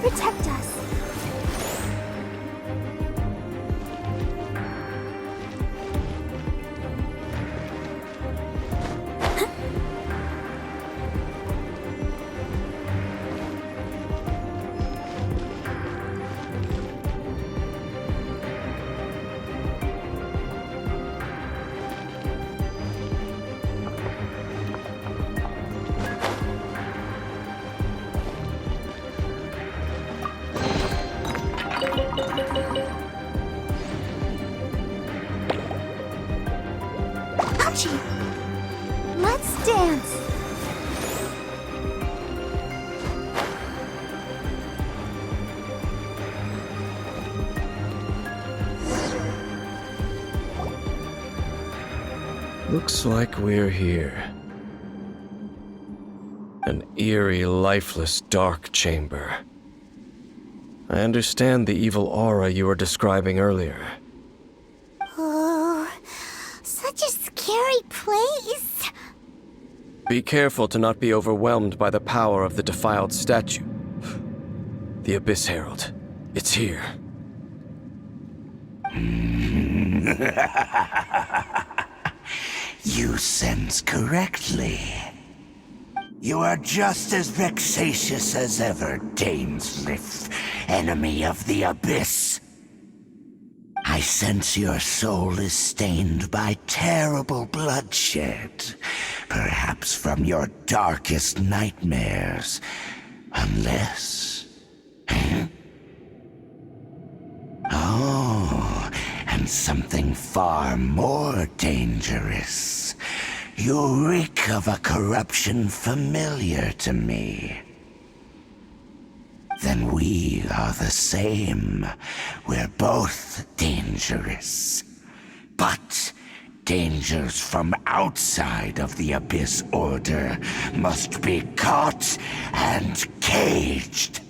protect us. Let's dance. Looks like we're here. An eerie, lifeless, dark chamber. I understand the evil aura you were describing earlier. Oh, such a scary place. Be careful to not be overwhelmed by the power of the defiled statue. The Abyss Herald. It's here. You sense correctly. You are just as vexatious as ever, Dainsleif, enemy of the Abyss. I sense your soul is stained by terrible bloodshed, perhaps from your darkest nightmares, unless... Oh, and something far more dangerous. You reek of a corruption familiar to me. Then we are the same. We're both dangerous. But dangers from outside of the Abyss Order must be caught and caged.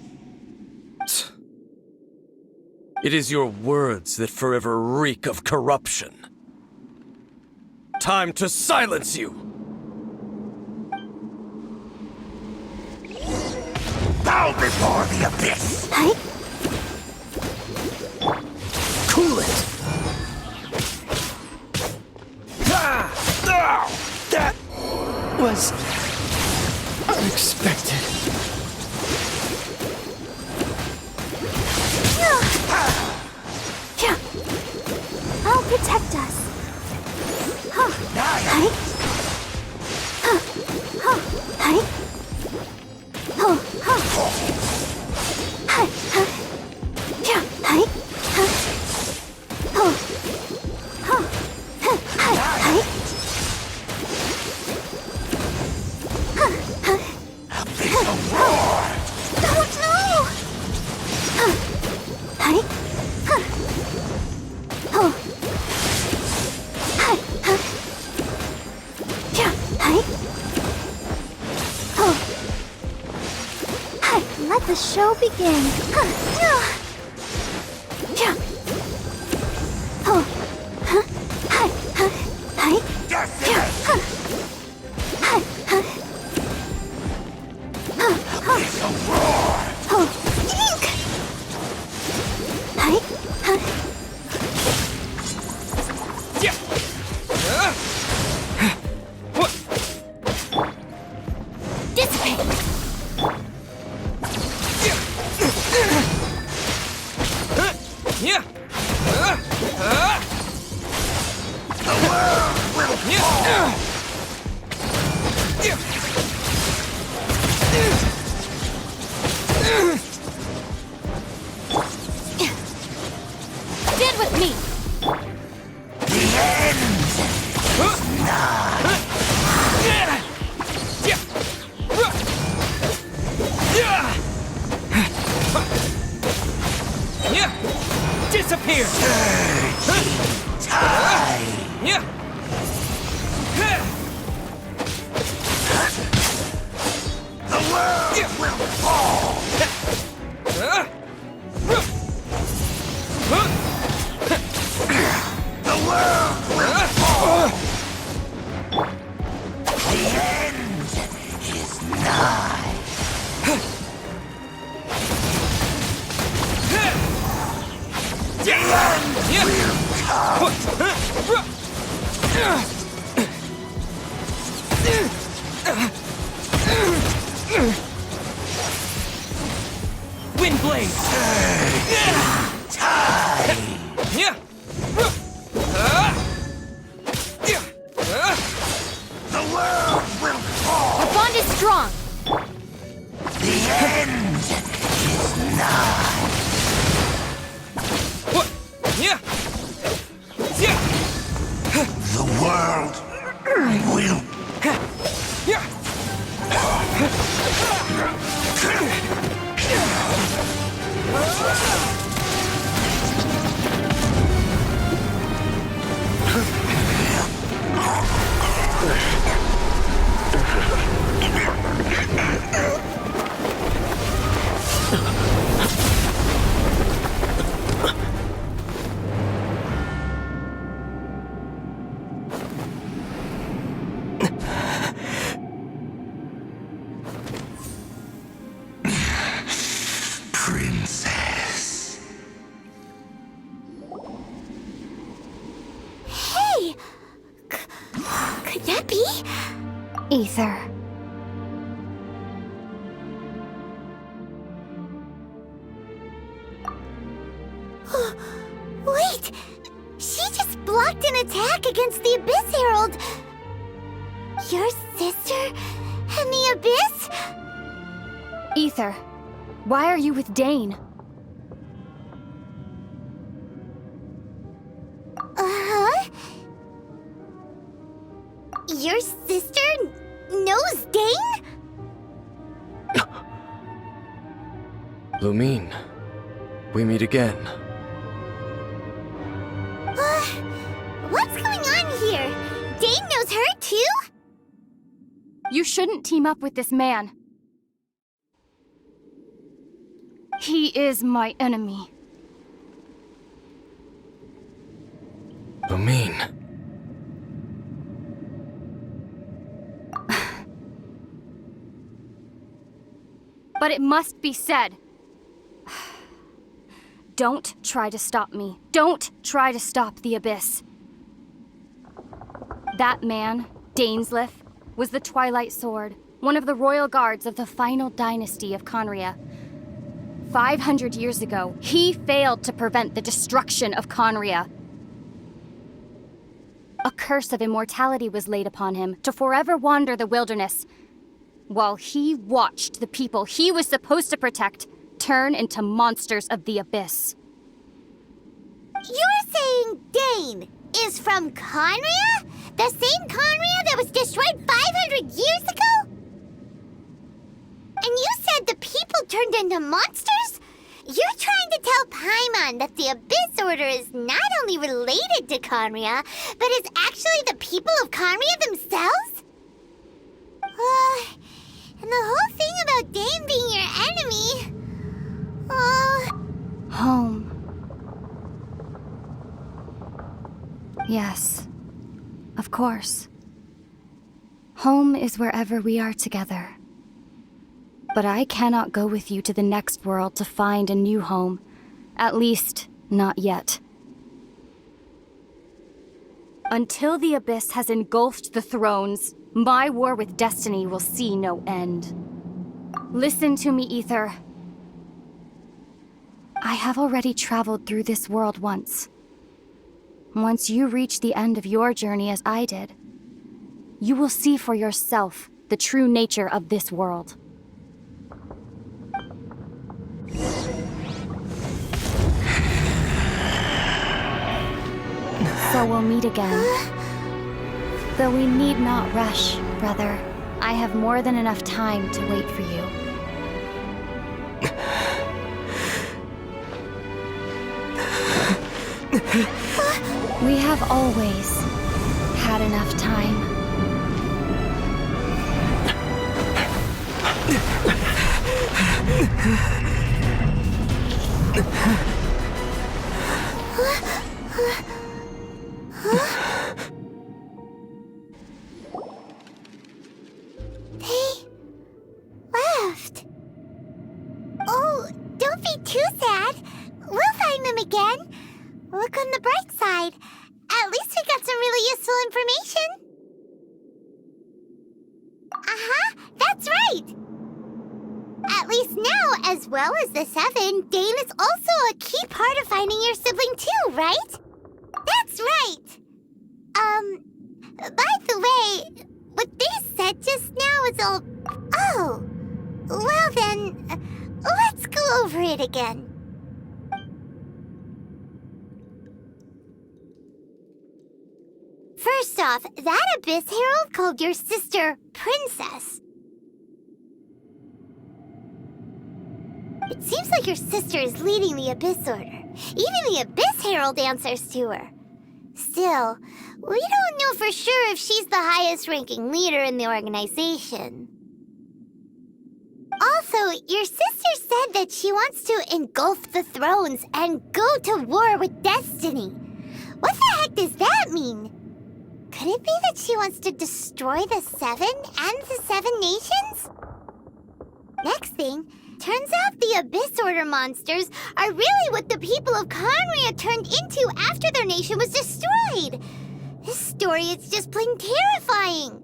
It is your words that forever reek of corruption. Time to silence you! Bow before the Abyss! Hey? Cool it! That was unexpected. Yeah. I'll protect us. Huh. Hey? Huh. Huh. Hey? Huh. Huh. Hey. Huh. Yeah. Hey. Huh. Huh. Huh. Hey. Hey. Huh. Huh. Abyss roar! Don't know! Huh. Hey. Huh. Oh. Hey. Huh. Yeah. Hey. Oh. Hey. Let the show begin. Huh. Yeah. Oh. Huh. Hey. Huh. Hey. Yeah. Huh. Hey. Huh. Abyss roar! Oh. Ink. Hey. Huh. Yeah! What? Dissipate. Yeah! The world will fall! Stand with me. The end is nigh! Disappear! Time! Yeah! The world will fall! The world will fall! The end is nigh! Windblade! The world will fall! Our bond is strong! The end is nigh! The world will... Princess. Hey! Could that be? Ether. Wait! She just blocked an attack against the Abyss Herald! Your sister and the Abyss? Ether, why are you with Dane? Uh-huh? Your sister knows Dane? Lumine, we meet again. What's going on here? Dane knows her too? You shouldn't team up with this man. He is my enemy. Lumine. But it must be said. Don't try to stop me. Don't try to stop the Abyss. That man, Dainsleif, was the Twilight Sword, one of the royal guards of the final dynasty of Conria. 500 years ago, he failed to prevent the destruction of Conria. A curse of immortality was laid upon him to forever wander the wilderness, while he watched the people he was supposed to protect turn into monsters of the Abyss. You're saying Dane is from Conria? The same Conria that was destroyed 500 years ago? And you said the people turned into monsters? You're trying to tell Paimon that the Abyss Order is not only related to Conria, but is actually the people of Conria themselves? And the whole thing about Dane being your enemy... Home. Yes, of course. Home is wherever we are together. But I cannot go with you to the next world to find a new home. At least, not yet. Until the Abyss has engulfed the thrones, my war with destiny will see no end. Listen to me, Ether. I have already traveled through this world once. Once you reach the end of your journey as I did, you will see for yourself the true nature of this world. So we'll meet again. Though we need not rush, brother. I have more than enough time to wait for you. We have always had enough time. They left. Oh, don't be too sad. We'll find them again. Look on the bright side. At least we got some really useful information. That's right. At least now, as well as the 7, Dane is also a key part of finding your sibling too, right? That's right. By the way, what they said just now is all... Oh, well then, let's go over it again. First off, that Abyss Herald called your sister Princess. It seems like your sister is leading the Abyss Order. Even the Abyss Herald answers to her. Still, we don't know for sure if she's the highest-ranking leader in the organization. Also, your sister said that she wants to engulf the thrones and go to war with Destiny. What the heck does that mean? Could it be that she wants to destroy the 7 and the 7 nations? Next thing, turns out the Abyss Order monsters are really what the people of Conria turned into after their nation was destroyed. This story is just plain terrifying.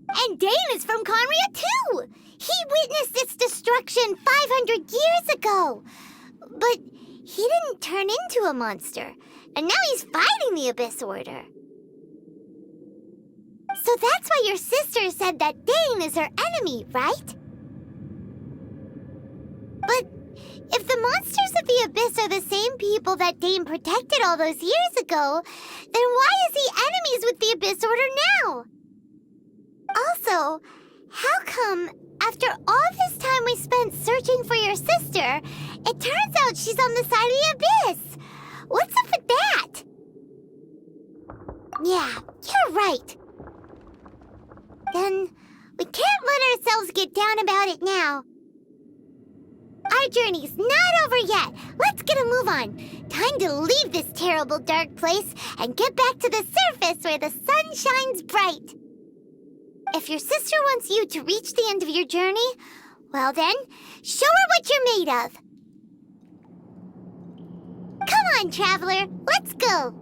And Dane is from Conria too! He witnessed its destruction 500 years ago! But he didn't turn into a monster, and now he's fighting the Abyss Order. So that's why your sister said that Dane is her enemy, right? But if the monsters of the Abyss are the same people that Dane protected all those years ago, then why is he enemies with the Abyss Order now? Also, how come, after all this time we spent searching for your sister, it turns out she's on the side of the Abyss? What's up with that? Yeah, you're right. Then we can't let ourselves get down about it now. Our journey's not over yet. Let's get a move on. Time to leave this terrible dark place and get back to the surface where the sun shines bright. If your sister wants you to reach the end of your journey, well then, show her what you're made of. Come on, traveler, let's go.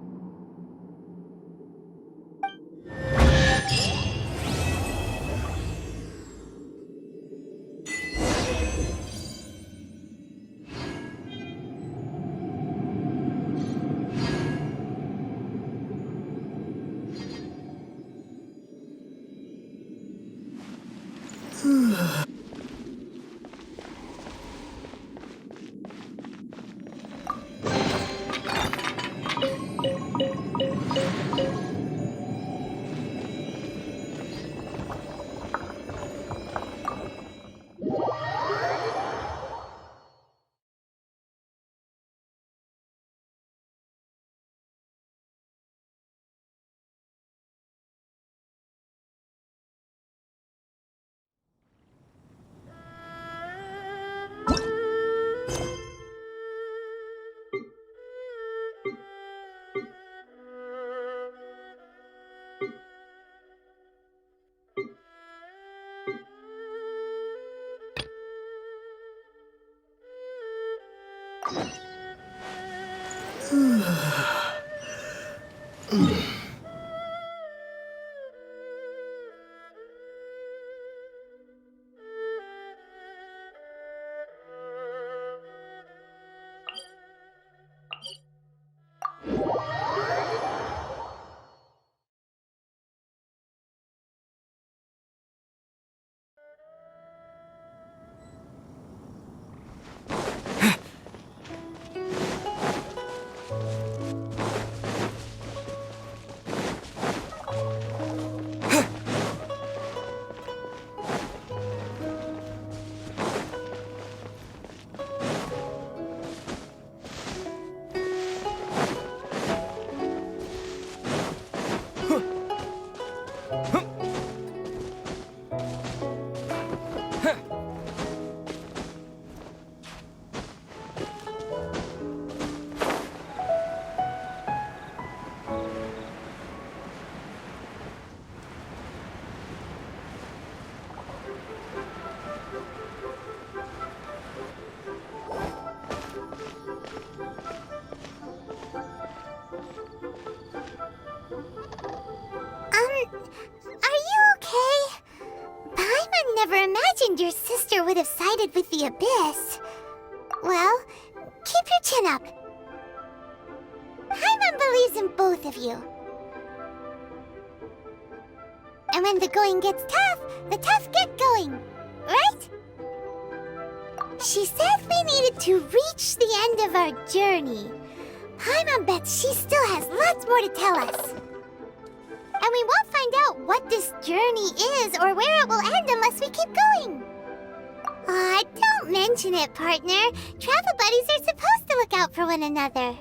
your sister would have sided with the Abyss, well, keep your chin up. Paimon believes in both of you. And when the going gets tough, the tough get going, right? She said we needed to reach the end of our journey. Paimon bets she still has lots more to tell us. And we won't find out what this journey is or where it will end unless we keep going. Aw, don't mention it, partner. Travel buddies are supposed to look out for one another.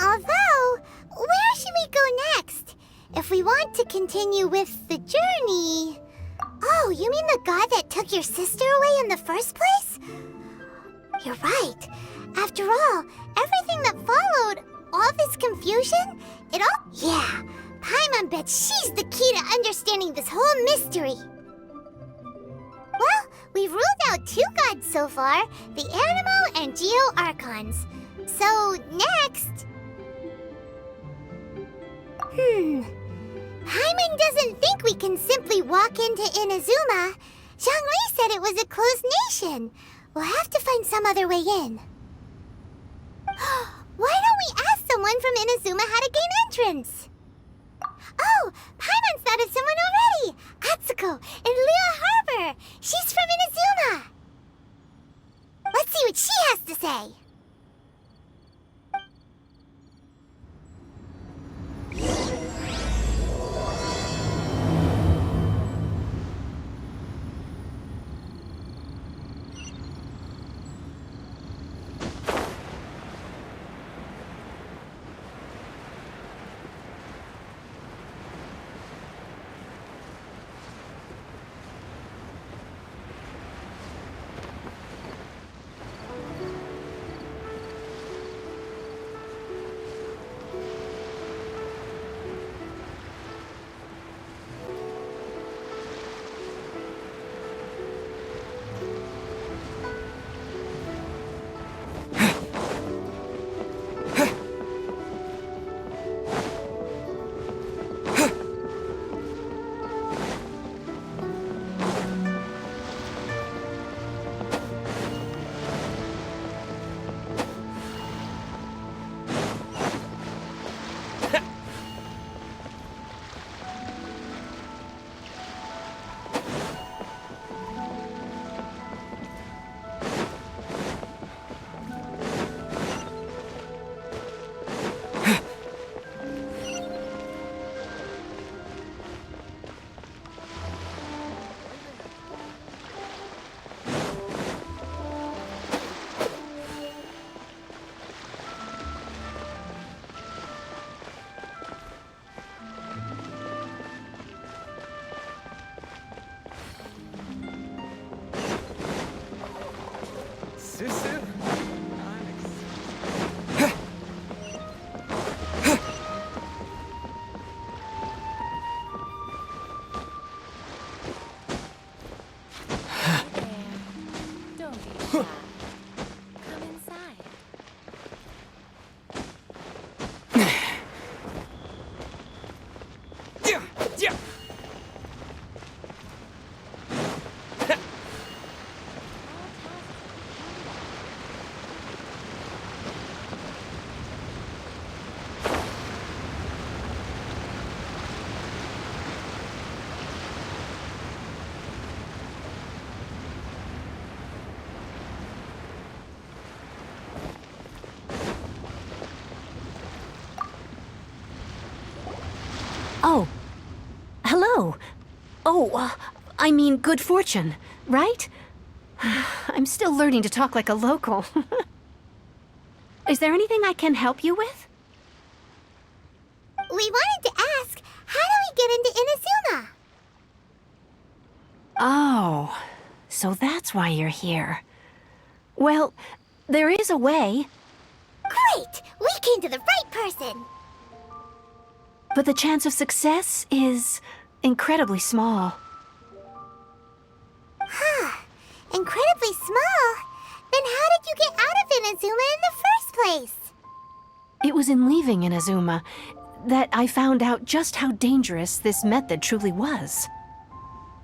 Although, where should we go next? If we want to continue with the journey... Oh, you mean the god that took your sister away in the first place? You're right. After all, everything that followed, all this confusion, it all... Yeah, Paimon bets she's the key to understanding this whole mystery. Well, we've ruled out 2 gods so far, the Animo and Geo Archons. So, next... Paimon doesn't think we can simply walk into Inazuma. Zhongli said it was a closed nation. We'll have to find some other way in. Why don't we ask someone from Inazuma how to gain entrance? Oh, Paimon's thought of someone already! Atsuko in Liyue Harbor! She's from Inazuma! Let's see what she has to say! Oh. Hello. Oh, I mean good fortune, right? I'm still learning to talk like a local. Is there anything I can help you with? We wanted to ask, how do we get into Inazuma? Oh, so that's why you're here. Well, there is a way. Great! We came to the right person! But the chance of success is incredibly small. Huh. Incredibly small? Then how did you get out of Inazuma in the first place? It was in leaving Inazuma that I found out just how dangerous this method truly was.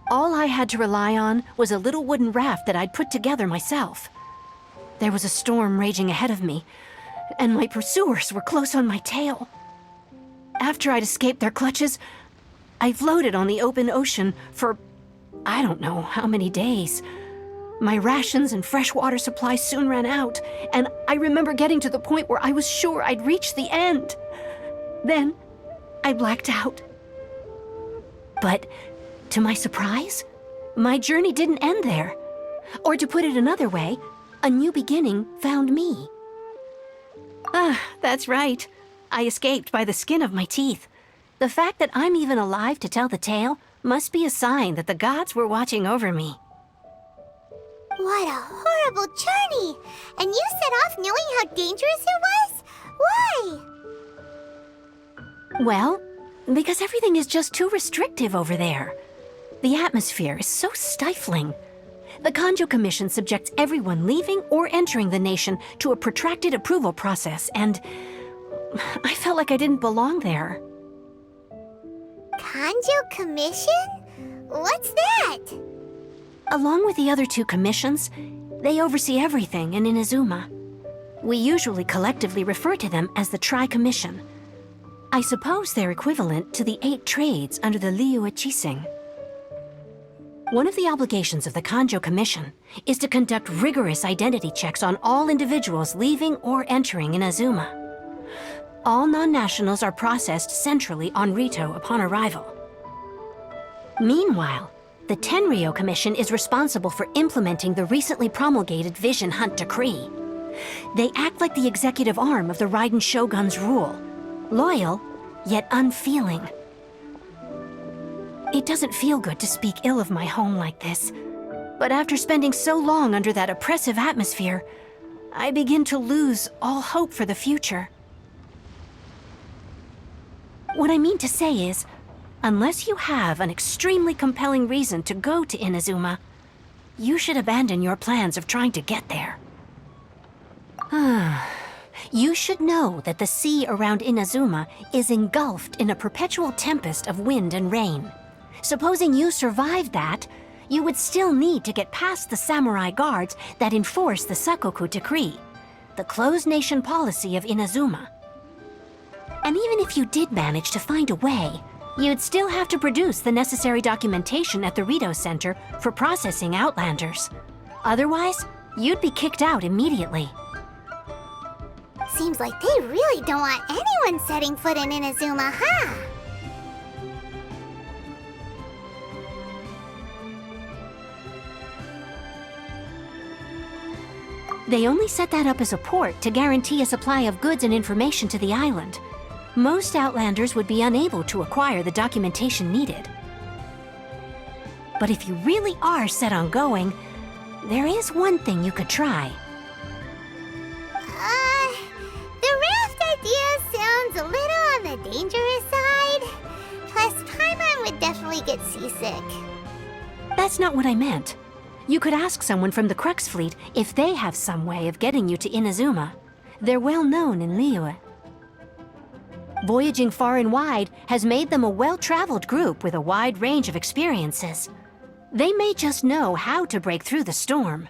All I had to rely on was a little wooden raft that I'd put together myself. There was a storm raging ahead of me, and my pursuers were close on my tail. After I'd escaped their clutches, I floated on the open ocean for I don't know how many days. My rations and fresh water supplies soon ran out, and I remember getting to the point where I was sure I'd reached the end. Then, I blacked out. But, to my surprise, my journey didn't end there. Or to put it another way, a new beginning found me. Ah, that's right. I escaped by the skin of my teeth. The fact that I'm even alive to tell the tale must be a sign that the gods were watching over me. What a horrible journey! And you set off knowing how dangerous it was? Why? Well, because everything is just too restrictive over there. The atmosphere is so stifling. The Kanjo Commission subjects everyone leaving or entering the nation to a protracted approval process, and I felt like I didn't belong there. Kanjo Commission? What's that? Along with the other two commissions, they oversee everything in Inazuma. We usually collectively refer to them as the Tri-Commission. I suppose they're equivalent to the 8 trades under the Liyue Chising. One of the obligations of the Kanjo Commission is to conduct rigorous identity checks on all individuals leaving or entering Inazuma. All non-nationals are processed centrally on Rito upon arrival. Meanwhile, the Tenryo Commission is responsible for implementing the recently promulgated Vision Hunt Decree. They act like the executive arm of the Raiden Shogun's rule, loyal, yet unfeeling. It doesn't feel good to speak ill of my home like this, but after spending so long under that oppressive atmosphere, I begin to lose all hope for the future. What I mean to say is, unless you have an extremely compelling reason to go to Inazuma, you should abandon your plans of trying to get there. You should know that the sea around Inazuma is engulfed in a perpetual tempest of wind and rain. Supposing you survived that, you would still need to get past the samurai guards that enforce the Sakoku Decree, the closed nation policy of Inazuma. And even if you did manage to find a way, you'd still have to produce the necessary documentation at the Rito Center for processing Outlanders. Otherwise, you'd be kicked out immediately. Seems like they really don't want anyone setting foot in Inazuma, huh? They only set that up as a port to guarantee a supply of goods and information to the island. Most Outlanders would be unable to acquire the documentation needed. But if you really are set on going, there is one thing you could try. The raft idea sounds a little on the dangerous side. Plus, Paimon would definitely get seasick. That's not what I meant. You could ask someone from the Crux Fleet if they have some way of getting you to Inazuma. They're well known in Liyue. Voyaging far and wide has made them a well-traveled group with a wide range of experiences. They may just know how to break through the storm.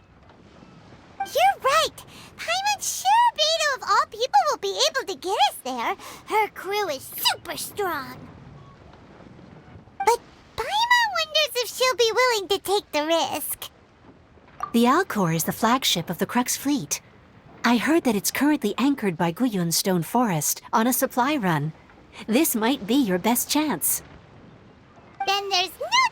You're right! Paimon sure Beto of all people will be able to get us there. Her crew is super strong. But Paimon wonders if she'll be willing to take the risk. The Alcor is the flagship of the Crux Fleet. I heard that it's currently anchored by Guyun Stone Forest on a supply run. This might be your best chance. Then there's no